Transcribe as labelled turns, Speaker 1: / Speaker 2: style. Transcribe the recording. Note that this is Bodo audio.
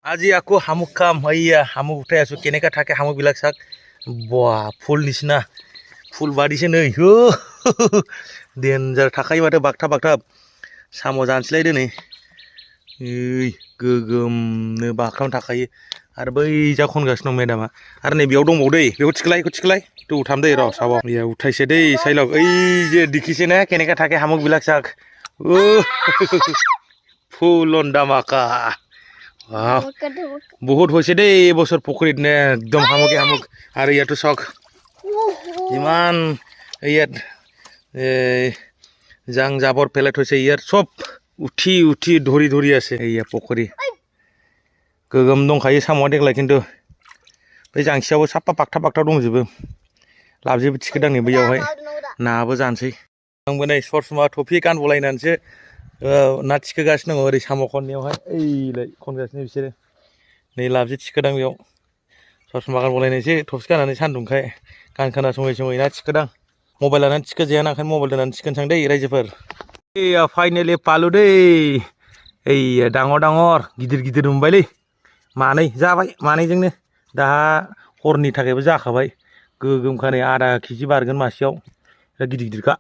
Speaker 1: আজি আকৌ শামুক খাম এইয়া শামুক উঠাই আছো কেনেকা থাকে শামুকবিলাক চাক বাহ ফুল নিচিনা ফুল বাঢ়িছে नै डेन्जार थाखायो माथो बागथाब बागथाब साम' जानोसैलायदो नै गोगोमनो बागथाबनानै थाखायो आरो बै जा खनगासिनो दं मेदामा आरो नै बेयाव दंबावो दै बेखौ थिखोलाय दौथाम दै र' साबाव बेया उठाइसे दै साइलाव ओइ जे दिखिसे ना केनेका থাকে শামুকবিলাক চাক ফুল অন দামাকা বহুত হৈছে দেই এই বছৰ পুখুৰীত নে একদম শামুকে শামুক আৰু ইয়াতো চাওক ইমান ইয়াত জাং জাবৰ পেলাই থৈছে ইয়াত চব উঠি উঠি ধৰি ধৰি আছে এইয়া পুখুৰী गोगोम दंखायो साम'आ देग्लाय खिन्थु बे जांसियावबो साफा बागथाब बागथाब दंजोबो लाबजेबो थिखोदां नै बैयावहाय नाबो जानोसै आंबो नै सरमा टफि गानबलायनानैसो ना थिखोगासिनो दङ ओरै साम' खननायावहाय ओइलाय खनगासिनो बिसोरो नै लाबजे थिखोदां बेयाव सरमा गानबलायनायसो टफि गाननानै सान्दुंखाय गान खोनासङै सङै ना थिखोदां मबाइल लानानै थिखोजायाना ओंखायनो मबाइल दोननानै थिखोनोसां दै रायजोफोर एया फाइनेलि पालु दै एया डाঙर डाঙर गिदिर गिदिर मोनबायलै मानै जाबाय मानैजोंनो दा हरनि थाखायबो जाखाबाय गोगोमखा नै आधा केजि बारगोन मासेयाव गिदिर गिदिरखा